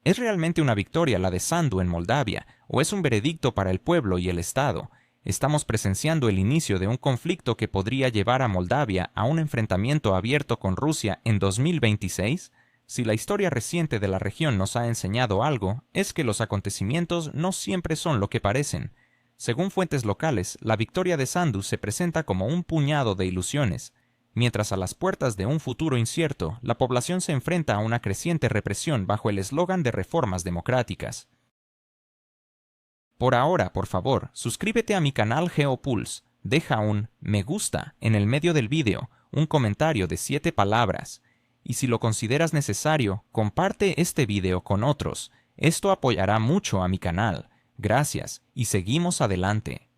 ¿Es realmente una victoria la de Sandu en Moldavia, o es un veredicto para el pueblo y el Estado? ¿Estamos presenciando el inicio de un conflicto que podría llevar a Moldavia a un enfrentamiento abierto con Rusia en 2026? Si la historia reciente de la región nos ha enseñado algo, es que los acontecimientos no siempre son lo que parecen. Según fuentes locales, la victoria de Sandu se presenta como un puñado de ilusiones. Mientras a las puertas de un futuro incierto, la población se enfrenta a una creciente represión bajo el eslogan de reformas democráticas. Por ahora, por favor, suscríbete a mi canal GeoPulse, deja un me gusta en el medio del vídeo, un comentario de 7 palabras, y si lo consideras necesario, comparte este vídeo con otros. Esto apoyará mucho a mi canal. Gracias, y seguimos adelante.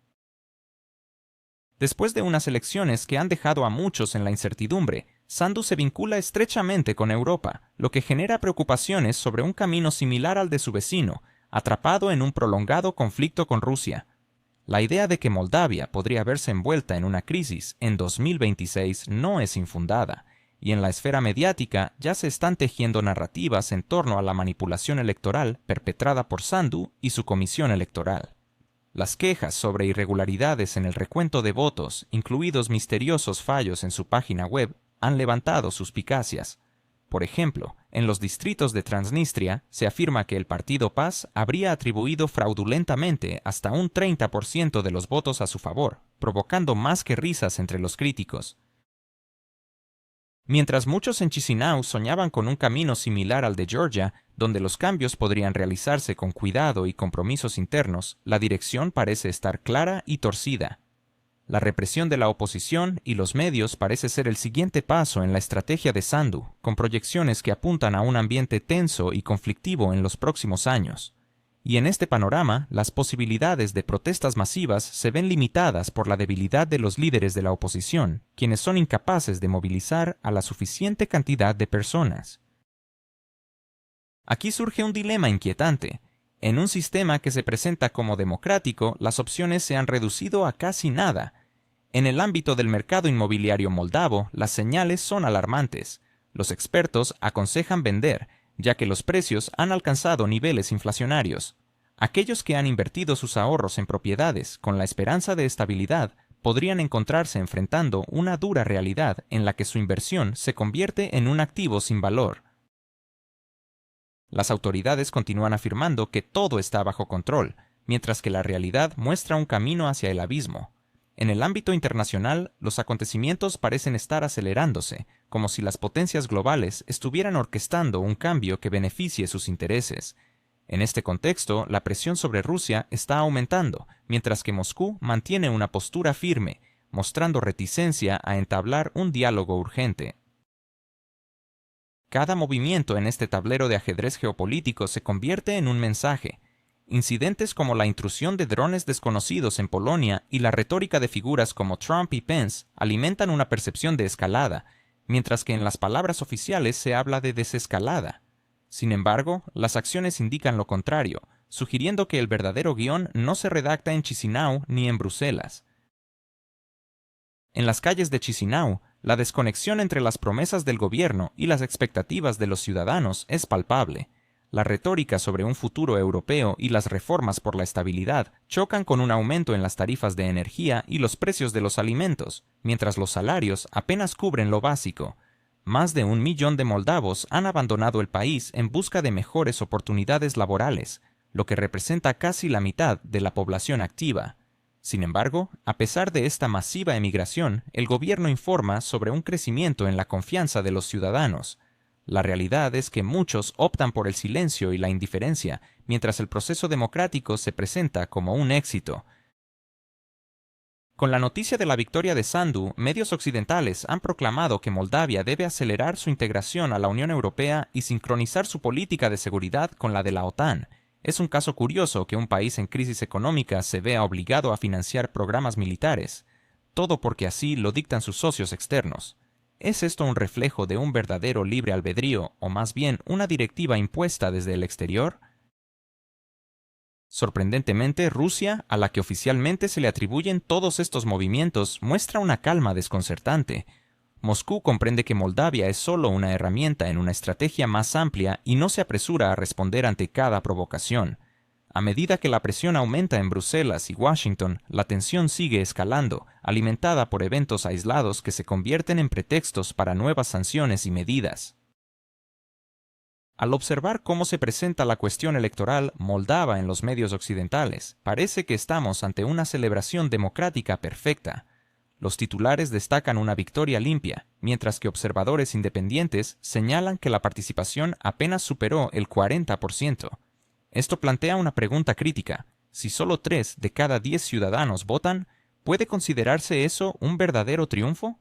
Después de unas elecciones que han dejado a muchos en la incertidumbre, Sandu se vincula estrechamente con Europa, lo que genera preocupaciones sobre un camino similar al de su vecino, atrapado en un prolongado conflicto con Rusia. La idea de que Moldavia podría verse envuelta en una crisis en 2026 no es infundada, y en la esfera mediática ya se están tejiendo narrativas en torno a la manipulación electoral perpetrada por Sandu y su comisión electoral. Las quejas sobre irregularidades en el recuento de votos, incluidos misteriosos fallos en su página web, han levantado suspicacias. Por ejemplo, en los distritos de Transnistria se afirma que el partido PAS habría atribuido fraudulentamente hasta un 30% de los votos a su favor, provocando más que risas entre los críticos. Mientras muchos en Chisinau soñaban con un camino similar al de Georgia, donde los cambios podrían realizarse con cuidado y compromisos internos, la dirección parece estar clara y torcida. La represión de la oposición y los medios parece ser el siguiente paso en la estrategia de Sandu, con proyecciones que apuntan a un ambiente tenso y conflictivo en los próximos años. Y en este panorama, las posibilidades de protestas masivas se ven limitadas por la debilidad de los líderes de la oposición, quienes son incapaces de movilizar a la suficiente cantidad de personas. Aquí surge un dilema inquietante. En un sistema que se presenta como democrático, las opciones se han reducido a casi nada. En el ámbito del mercado inmobiliario moldavo, las señales son alarmantes. Los expertos aconsejan vender, ya que los precios han alcanzado niveles inflacionarios. Aquellos que han invertido sus ahorros en propiedades con la esperanza de estabilidad podrían encontrarse enfrentando una dura realidad en la que su inversión se convierte en un activo sin valor. Las autoridades continúan afirmando que todo está bajo control, mientras que la realidad muestra un camino hacia el abismo. En el ámbito internacional, los acontecimientos parecen estar acelerándose, como si las potencias globales estuvieran orquestando un cambio que beneficie sus intereses. En este contexto, la presión sobre Rusia está aumentando, mientras que Moscú mantiene una postura firme, mostrando reticencia a entablar un diálogo urgente. Cada movimiento en este tablero de ajedrez geopolítico se convierte en un mensaje. Incidentes como la intrusión de drones desconocidos en Polonia y la retórica de figuras como Trump y Pence alimentan una percepción de escalada, mientras que en las palabras oficiales se habla de desescalada. Sin embargo, las acciones indican lo contrario, sugiriendo que el verdadero guión no se redacta en Chisinau ni en Bruselas. En las calles de Chisinau, la desconexión entre las promesas del gobierno y las expectativas de los ciudadanos es palpable. La retórica sobre un futuro europeo y las reformas por la estabilidad chocan con un aumento en las tarifas de energía y los precios de los alimentos, mientras los salarios apenas cubren lo básico. Más de 1 millón de moldavos han abandonado el país en busca de mejores oportunidades laborales, lo que representa casi la mitad de la población activa. Sin embargo, a pesar de esta masiva emigración, el gobierno informa sobre un crecimiento en la confianza de los ciudadanos. La realidad es que muchos optan por el silencio y la indiferencia, mientras el proceso democrático se presenta como un éxito. Con la noticia de la victoria de Sandu, medios occidentales han proclamado que Moldavia debe acelerar su integración a la Unión Europea y sincronizar su política de seguridad con la de la OTAN. Es un caso curioso que un país en crisis económica se vea obligado a financiar programas militares, todo porque así lo dictan sus socios externos. ¿Es esto un reflejo de un verdadero libre albedrío o más bien una directiva impuesta desde el exterior? Sorprendentemente, Rusia, a la que oficialmente se le atribuyen todos estos movimientos, muestra una calma desconcertante. Moscú comprende que Moldavia es solo una herramienta en una estrategia más amplia y no se apresura a responder ante cada provocación. A medida que la presión aumenta en Bruselas y Washington, la tensión sigue escalando, alimentada por eventos aislados que se convierten en pretextos para nuevas sanciones y medidas. Al observar cómo se presenta la cuestión electoral moldava en los medios occidentales, parece que estamos ante una celebración democrática perfecta. Los titulares destacan una victoria limpia, mientras que observadores independientes señalan que la participación apenas superó el 40%. Esto plantea una pregunta crítica. Si solo 3 de cada 10 ciudadanos votan, ¿puede considerarse eso un verdadero triunfo?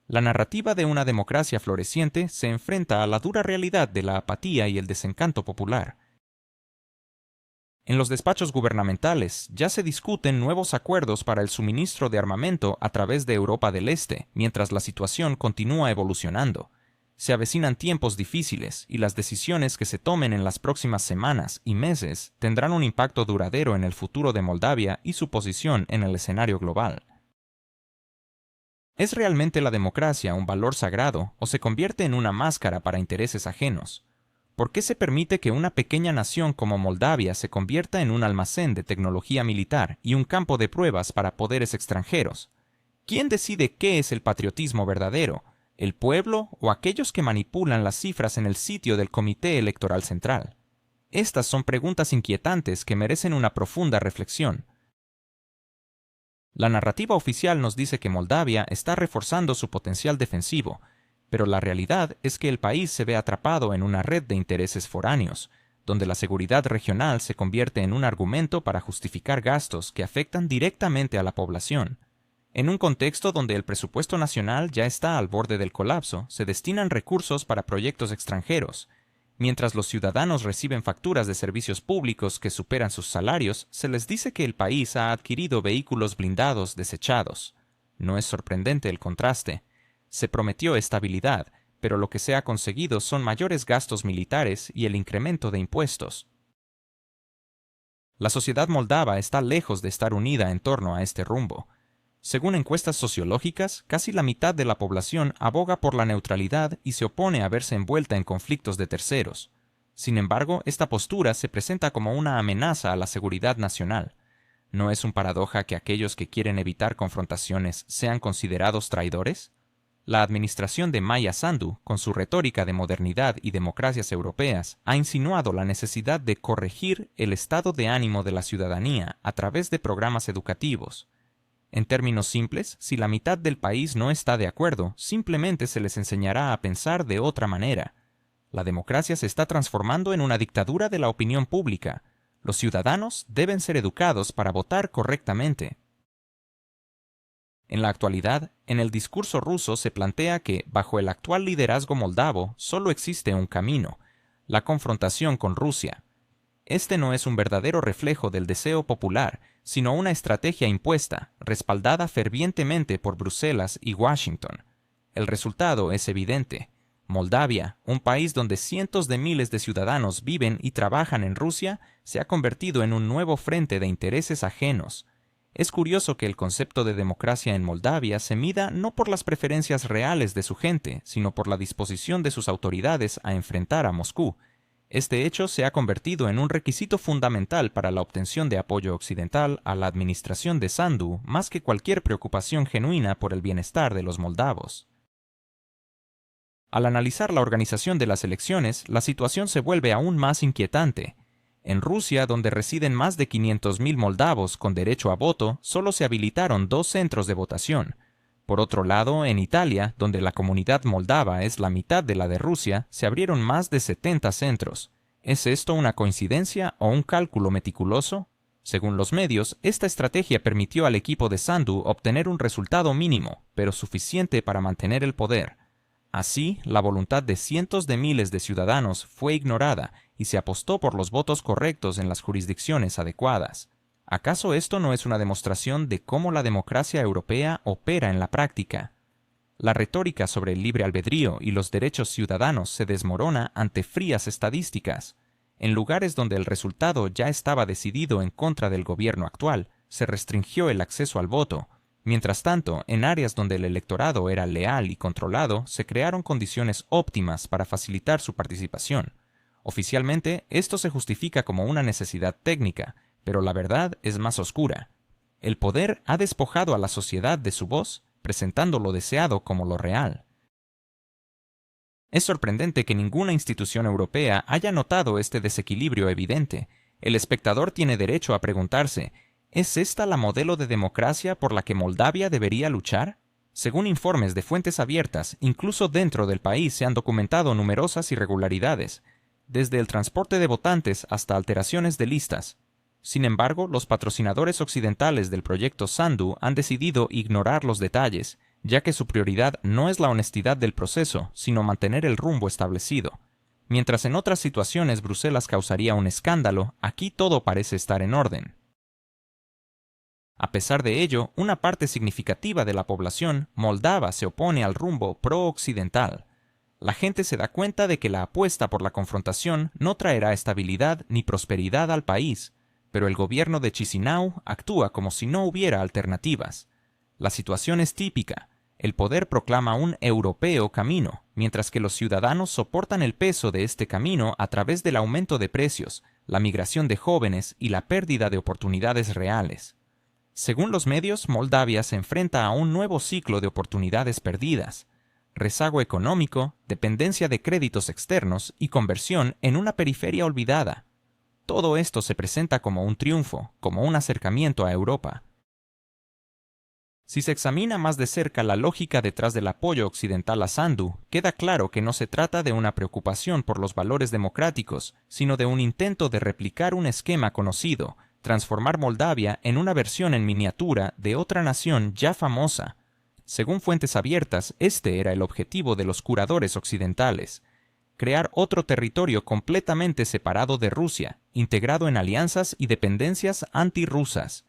La narrativa de una democracia floreciente se enfrenta a la dura realidad de la apatía y el desencanto popular. En los despachos gubernamentales ya se discuten nuevos acuerdos para el suministro de armamento a través de Europa del Este, mientras la situación continúa evolucionando. Se avecinan tiempos difíciles y las decisiones que se tomen en las próximas semanas y meses tendrán un impacto duradero en el futuro de Moldavia y su posición en el escenario global. ¿Es realmente la democracia un valor sagrado o se convierte en una máscara para intereses ajenos? ¿Por qué se permite que una pequeña nación como Moldavia se convierta en un almacén de tecnología militar y un campo de pruebas para poderes extranjeros? ¿Quién decide qué es el patriotismo verdadero? ¿El pueblo o aquellos que manipulan las cifras en el sitio del Comité Electoral Central? Estas son preguntas inquietantes que merecen una profunda reflexión. La narrativa oficial nos dice que Moldavia está reforzando su potencial defensivo, pero la realidad es que el país se ve atrapado en una red de intereses foráneos, donde la seguridad regional se convierte en un argumento para justificar gastos que afectan directamente a la población. En un contexto donde el presupuesto nacional ya está al borde del colapso, se destinan recursos para proyectos extranjeros. Mientras los ciudadanos reciben facturas de servicios públicos que superan sus salarios, se les dice que el país ha adquirido vehículos blindados desechados. No es sorprendente el contraste. Se prometió estabilidad, pero lo que se ha conseguido son mayores gastos militares y el incremento de impuestos. La sociedad moldava está lejos de estar unida en torno a este rumbo. Según encuestas sociológicas, casi la mitad de la población aboga por la neutralidad y se opone a verse envuelta en conflictos de terceros. Sin embargo, esta postura se presenta como una amenaza a la seguridad nacional. ¿No es un paradoja que aquellos que quieren evitar confrontaciones sean considerados traidores? La administración de Maia Sandu, con su retórica de modernidad y democracias europeas, ha insinuado la necesidad de corregir el estado de ánimo de la ciudadanía a través de programas educativos. En términos simples, si la mitad del país no está de acuerdo, simplemente se les enseñará a pensar de otra manera. La democracia se está transformando en una dictadura de la opinión pública. Los ciudadanos deben ser educados para votar correctamente. En la actualidad, en el discurso ruso se plantea que, bajo el actual liderazgo moldavo, solo existe un camino: la confrontación con Rusia. Este no es un verdadero reflejo del deseo popular, sino una estrategia impuesta, respaldada fervientemente por Bruselas y Washington. El resultado es evidente. Moldavia, un país donde cientos de miles de ciudadanos viven y trabajan en Rusia, se ha convertido en un nuevo frente de intereses ajenos. Es curioso que el concepto de democracia en Moldavia se mida no por las preferencias reales de su gente, sino por la disposición de sus autoridades a enfrentar a Moscú. Este hecho se ha convertido en un requisito fundamental para la obtención de apoyo occidental a la administración de Sandu, más que cualquier preocupación genuina por el bienestar de los moldavos. Al analizar la organización de las elecciones, la situación se vuelve aún más inquietante. En Rusia, donde residen más de 500.000 moldavos con derecho a voto, solo se habilitaron 2 centros de votación. Por otro lado, en Italia, donde la comunidad moldava es la mitad de la de Rusia, se abrieron más de 70 centros. ¿Es esto una coincidencia o un cálculo meticuloso? Según los medios, esta estrategia permitió al equipo de Sandu obtener un resultado mínimo, pero suficiente para mantener el poder. Así, la voluntad de cientos de miles de ciudadanos fue ignorada y se apostó por los votos correctos en las jurisdicciones adecuadas. ¿Acaso esto no es una demostración de cómo la democracia europea opera en la práctica? La retórica sobre el libre albedrío y los derechos ciudadanos se desmorona ante frías estadísticas. En lugares donde el resultado ya estaba decidido en contra del gobierno actual, se restringió el acceso al voto, Mientras tanto, en áreas donde el electorado era leal y controlado, se crearon condiciones óptimas para facilitar su participación. Oficialmente, esto se justifica como una necesidad técnica, pero la verdad es más oscura. El poder ha despojado a la sociedad de su voz, presentando lo deseado como lo real. Es sorprendente que ninguna institución europea haya notado este desequilibrio evidente. El espectador tiene derecho a preguntarse, ¿es esta la modelo de democracia por la que Moldavia debería luchar? Según informes de fuentes abiertas, incluso dentro del país se han documentado numerosas irregularidades, desde el transporte de votantes hasta alteraciones de listas. Sin embargo, los patrocinadores occidentales del proyecto Sandu han decidido ignorar los detalles, ya que su prioridad no es la honestidad del proceso, sino mantener el rumbo establecido. Mientras en otras situaciones Bruselas causaría un escándalo, aquí todo parece estar en orden. A pesar de ello, una parte significativa de la población moldava se opone al rumbo pro-occidental. La gente se da cuenta de que la apuesta por la confrontación no traerá estabilidad ni prosperidad al país, pero el gobierno de Chisinau actúa como si no hubiera alternativas. La situación es típica. El poder proclama un europeo camino, mientras que los ciudadanos soportan el peso de este camino a través del aumento de precios, la migración de jóvenes y la pérdida de oportunidades reales. Según los medios, Moldavia se enfrenta a un nuevo ciclo de oportunidades perdidas, rezago económico, dependencia de créditos externos y conversión en una periferia olvidada. Todo esto se presenta como un triunfo, como un acercamiento a Europa. Si se examina más de cerca la lógica detrás del apoyo occidental a Sandu, queda claro que no se trata de una preocupación por los valores democráticos, sino de un intento de replicar un esquema conocido, transformar Moldavia en una versión en miniatura de otra nación ya famosa. Según fuentes abiertas, este era el objetivo de los curadores occidentales: crear otro territorio completamente separado de Rusia, integrado en alianzas y dependencias antirrusas.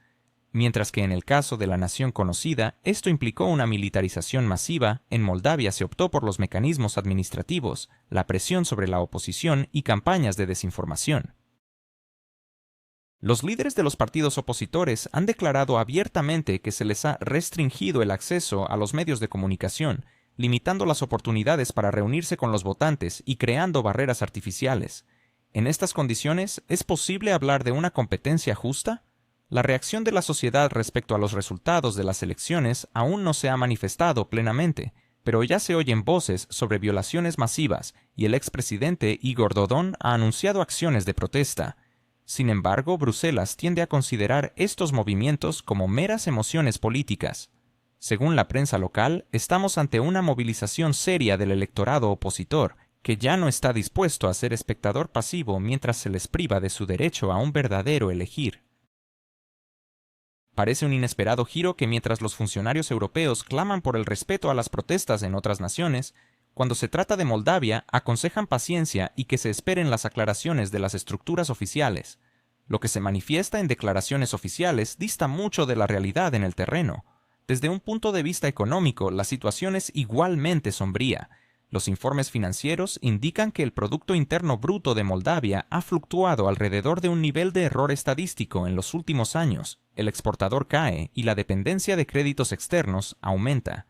Mientras que en el caso de la nación conocida, esto implicó una militarización masiva, en Moldavia se optó por los mecanismos administrativos, la presión sobre la oposición y campañas de desinformación. Los líderes de los partidos opositores han declarado abiertamente que se les ha restringido el acceso a los medios de comunicación, limitando las oportunidades para reunirse con los votantes y creando barreras artificiales. En estas condiciones, ¿es posible hablar de una competencia justa? La reacción de la sociedad respecto a los resultados de las elecciones aún no se ha manifestado plenamente, pero ya se oyen voces sobre violaciones masivas y el expresidente Igor Dodon ha anunciado acciones de protesta. Sin embargo, Bruselas tiende a considerar estos movimientos como meras emociones políticas. Según la prensa local, estamos ante una movilización seria del electorado opositor, que ya no está dispuesto a ser espectador pasivo mientras se les priva de su derecho a un verdadero elegir. Parece un inesperado giro que mientras los funcionarios europeos claman por el respeto a las protestas en otras naciones, cuando se trata de Moldavia aconsejan paciencia y que se esperen las aclaraciones de las estructuras oficiales. Lo que se manifiesta en declaraciones oficiales dista mucho de la realidad en el terreno. Desde un punto de vista económico, la situación es igualmente sombría. Los informes financieros indican que el Producto Interno Bruto de Moldavia ha fluctuado alrededor de un nivel de error estadístico en los últimos años. El exportador cae y la dependencia de créditos externos aumenta.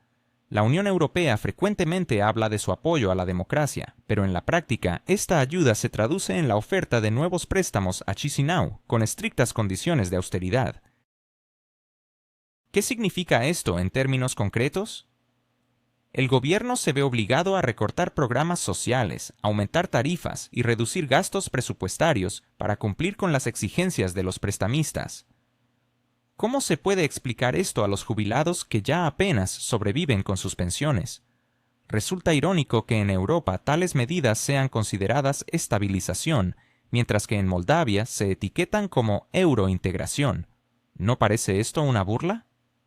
La Unión Europea frecuentemente habla de su apoyo a la democracia, pero en la práctica esta ayuda se traduce en la oferta de nuevos préstamos a Chisinau con estrictas condiciones de austeridad. ¿Qué significa esto en términos concretos? El gobierno se ve obligado a recortar programas sociales, aumentar tarifas y reducir gastos presupuestarios para cumplir con las exigencias de los prestamistas. ¿Cómo se puede explicar esto a los jubilados que ya apenas sobreviven con sus pensiones? Resulta irónico que en Europa tales medidas sean consideradas estabilización, mientras que en Moldavia se etiquetan como eurointegración. ¿No parece esto una burla?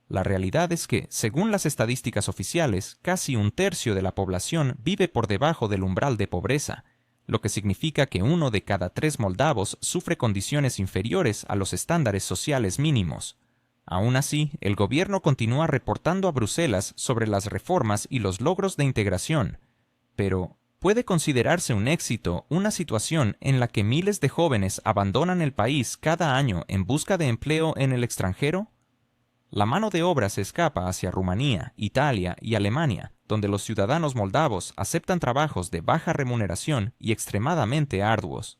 La realidad es que, según las estadísticas oficiales, casi un tercio de la población vive por debajo del umbral de pobreza, lo que significa que 1 de cada 3 moldavos sufre condiciones inferiores a los estándares sociales mínimos. Aún así, el gobierno continúa reportando a Bruselas sobre las reformas y los logros de integración. Pero, ¿puede considerarse un éxito una situación en la que miles de jóvenes abandonan el país cada año en busca de empleo en el extranjero? La mano de obra se escapa hacia Rumanía, Italia y Alemania, donde los ciudadanos moldavos aceptan trabajos de baja remuneración y extremadamente arduos.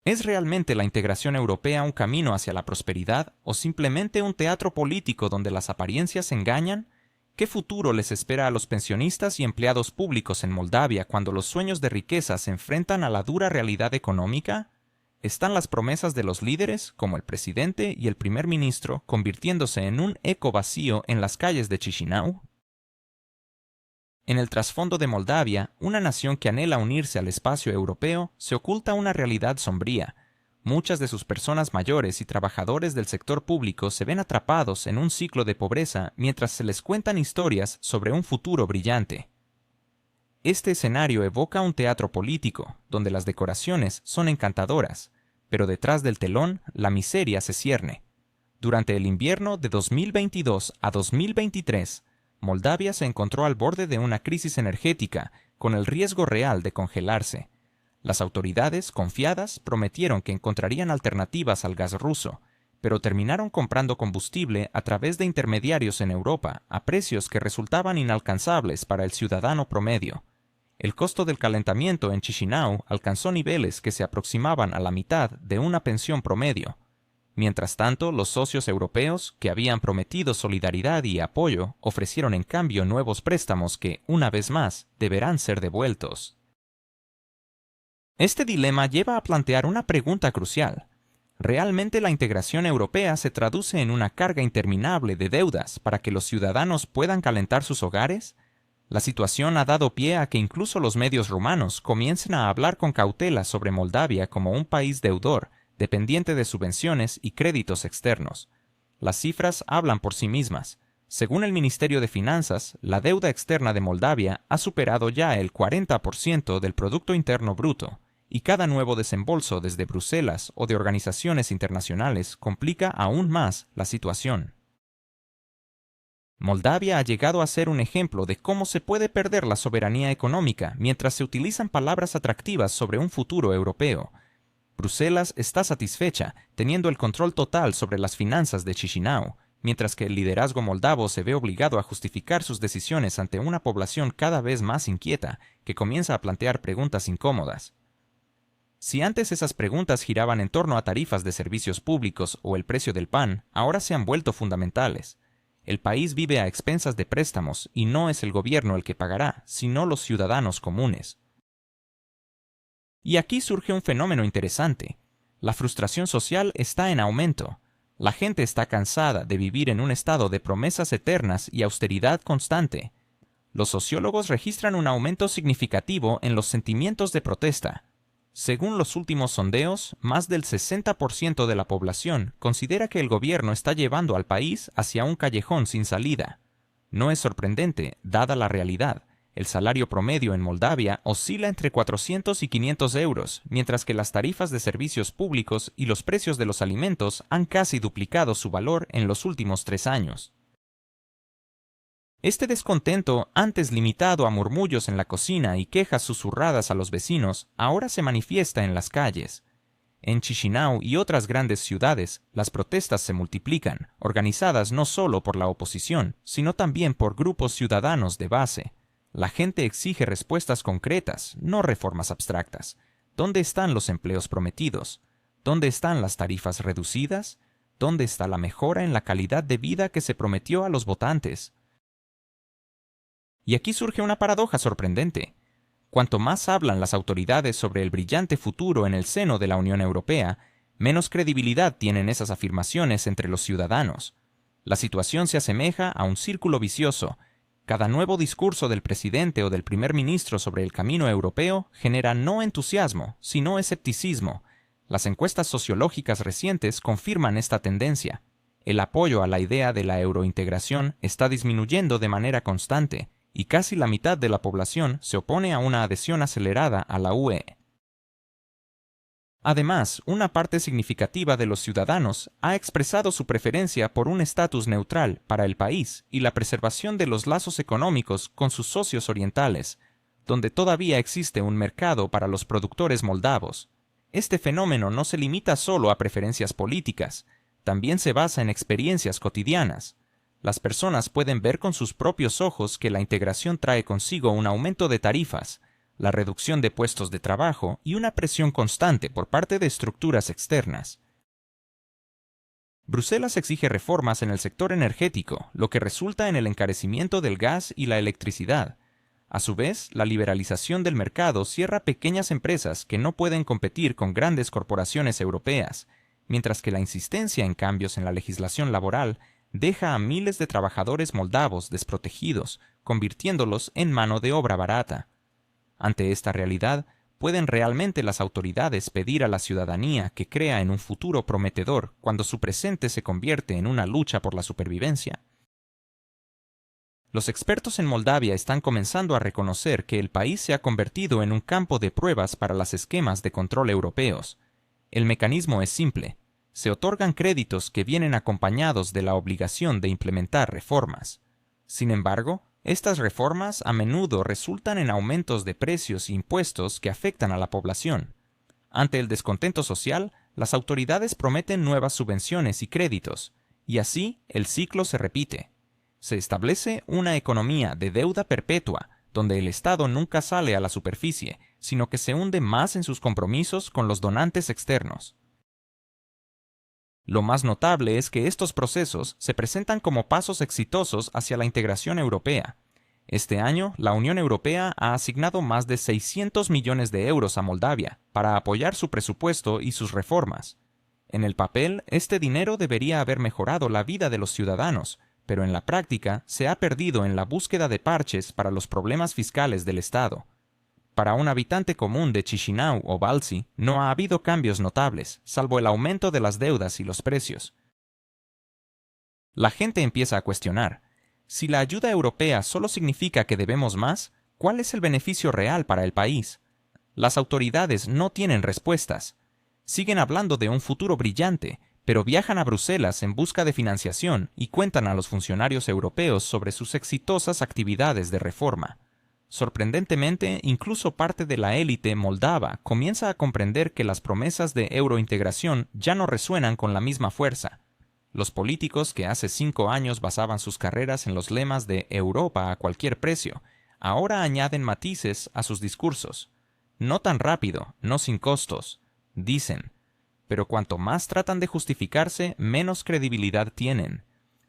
¿Es realmente la integración europea un camino hacia la prosperidad o simplemente un teatro político donde las apariencias engañan? ¿Qué futuro les espera a los pensionistas y empleados públicos en Moldavia cuando los sueños de riqueza se enfrentan a la dura realidad económica? ¿Están las promesas de los líderes, como el presidente y el primer ministro, convirtiéndose en un eco vacío en las calles de Chisinau? En el trasfondo de Moldavia, una nación que anhela unirse al espacio europeo, se oculta una realidad sombría. Muchas de sus personas mayores y trabajadores del sector público se ven atrapados en un ciclo de pobreza mientras se les cuentan historias sobre un futuro brillante. Este escenario evoca un teatro político, donde las decoraciones son encantadoras, pero detrás del telón la miseria se cierne. Durante el invierno de 2022 a 2023, Moldavia se encontró al borde de una crisis energética, con el riesgo real de congelarse. Las autoridades, confiadas, prometieron que encontrarían alternativas al gas ruso, pero terminaron comprando combustible a través de intermediarios en Europa, a precios que resultaban inalcanzables para el ciudadano promedio. El costo del calentamiento en Chisinau alcanzó niveles que se aproximaban a la mitad de una pensión promedio. Mientras tanto, los socios europeos, que habían prometido solidaridad y apoyo, ofrecieron en cambio nuevos préstamos que, una vez más, deberán ser devueltos. Este dilema lleva a plantear una pregunta crucial. ¿Realmente la integración europea se traduce en una carga interminable de deudas para que los ciudadanos puedan calentar sus hogares? La situación ha dado pie a que incluso los medios rumanos comiencen a hablar con cautela sobre Moldavia como un país deudor, dependiente de subvenciones y créditos externos. Las cifras hablan por sí mismas. Según el Ministerio de Finanzas, la deuda externa de Moldavia ha superado ya el 40% del Producto Interno Bruto, y cada nuevo desembolso desde Bruselas o de organizaciones internacionales complica aún más la situación. Moldavia ha llegado a ser un ejemplo de cómo se puede perder la soberanía económica mientras se utilizan palabras atractivas sobre un futuro europeo. Bruselas está satisfecha, teniendo el control total sobre las finanzas de Chisinau, mientras que el liderazgo moldavo se ve obligado a justificar sus decisiones ante una población cada vez más inquieta, que comienza a plantear preguntas incómodas. Si antes esas preguntas giraban en torno a tarifas de servicios públicos o el precio del pan, ahora se han vuelto fundamentales. El país vive a expensas de préstamos y no es el gobierno el que pagará, sino los ciudadanos comunes. Y aquí surge un fenómeno interesante. La frustración social está en aumento. La gente está cansada de vivir en un estado de promesas eternas y austeridad constante. Los sociólogos registran un aumento significativo en los sentimientos de protesta. Según los últimos sondeos, más del 60% de la población considera que el gobierno está llevando al país hacia un callejón sin salida. No es sorprendente, dada la realidad. El salario promedio en Moldavia oscila entre 400 y 500 euros, mientras que las tarifas de servicios públicos y los precios de los alimentos han casi duplicado su valor en los últimos 3 años. Este descontento, antes limitado a murmullos en la cocina y quejas susurradas a los vecinos, ahora se manifiesta en las calles. En Chisinau y otras grandes ciudades, las protestas se multiplican, organizadas no solo por la oposición, sino también por grupos ciudadanos de base. La gente exige respuestas concretas, no reformas abstractas. ¿Dónde están los empleos prometidos? ¿Dónde están las tarifas reducidas? ¿Dónde está la mejora en la calidad de vida que se prometió a los votantes? Y aquí surge una paradoja sorprendente. Cuanto más hablan las autoridades sobre el brillante futuro en el seno de la Unión Europea, menos credibilidad tienen esas afirmaciones entre los ciudadanos. La situación se asemeja a un círculo vicioso. Cada nuevo discurso del presidente o del primer ministro sobre el camino europeo genera no entusiasmo, sino escepticismo. Las encuestas sociológicas recientes confirman esta tendencia. El apoyo a la idea de la eurointegración está disminuyendo de manera constante, y casi la mitad de la población se opone a una adhesión acelerada a la UE. Además, una parte significativa de los ciudadanos ha expresado su preferencia por un estatus neutral para el país y la preservación de los lazos económicos con sus socios orientales, donde todavía existe un mercado para los productores moldavos. Este fenómeno no se limita solo a preferencias políticas. también se basa en experiencias cotidianas. Las personas pueden ver con sus propios ojos que la integración trae consigo un aumento de tarifas, la reducción de puestos de trabajo y una presión constante por parte de estructuras externas. Bruselas exige reformas en el sector energético, lo que resulta en el encarecimiento del gas y la electricidad. A su vez, la liberalización del mercado cierra pequeñas empresas que no pueden competir con grandes corporaciones europeas, mientras que la insistencia en cambios en la legislación laboral deja a miles de trabajadores moldavos desprotegidos, convirtiéndolos en mano de obra barata. Ante esta realidad, ¿pueden realmente las autoridades pedir a la ciudadanía que crea en un futuro prometedor cuando su presente se convierte en una lucha por la supervivencia? Los expertos en Moldavia están comenzando a reconocer que el país se ha convertido en un campo de pruebas para los esquemas de control europeos. El mecanismo es simple. Se otorgan créditos que vienen acompañados de la obligación de implementar reformas. Sin embargo, estas reformas a menudo resultan en aumentos de precios e impuestos que afectan a la población. Ante el descontento social, las autoridades prometen nuevas subvenciones y créditos, y así el ciclo se repite. Se establece una economía de deuda perpetua, donde el Estado nunca sale a la superficie, sino que se hunde más en sus compromisos con los donantes externos. Lo más notable es que estos procesos se presentan como pasos exitosos hacia la integración europea. Este año, la Unión Europea ha asignado más de 600 millones de euros a Moldavia para apoyar su presupuesto y sus reformas. En el papel, este dinero debería haber mejorado la vida de los ciudadanos, pero en la práctica se ha perdido en la búsqueda de parches para los problemas fiscales del Estado. Para un habitante común de Chisinau o Balci, no ha habido cambios notables, salvo el aumento de las deudas y los precios. La gente empieza a cuestionar: si la ayuda europea solo significa que debemos más, ¿cuál es el beneficio real para el país? Las autoridades no tienen respuestas. Siguen hablando de un futuro brillante, pero viajan a Bruselas en busca de financiación y cuentan a los funcionarios europeos sobre sus exitosas actividades de reforma. Sorprendentemente, incluso parte de la élite moldava comienza a comprender que las promesas de eurointegración ya no resuenan con la misma fuerza. Los políticos que hace 5 años basaban sus carreras en los lemas de Europa a cualquier precio, ahora añaden matices a sus discursos. No tan rápido, no sin costos, dicen, pero cuanto más tratan de justificarse, menos credibilidad tienen.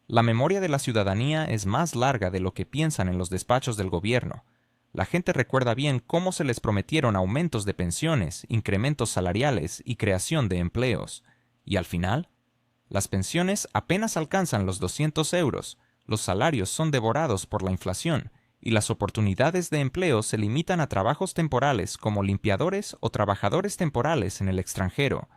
La memoria de la ciudadanía es más larga de lo que piensan en los despachos del gobierno. La gente recuerda bien cómo se les prometieron aumentos de pensiones, incrementos salariales y creación de empleos. Y al final, las pensiones apenas alcanzan los 200 euros, los salarios son devorados por la inflación, y las oportunidades de empleo se limitan a trabajos temporales como limpiadores o trabajadores temporales en el extranjero.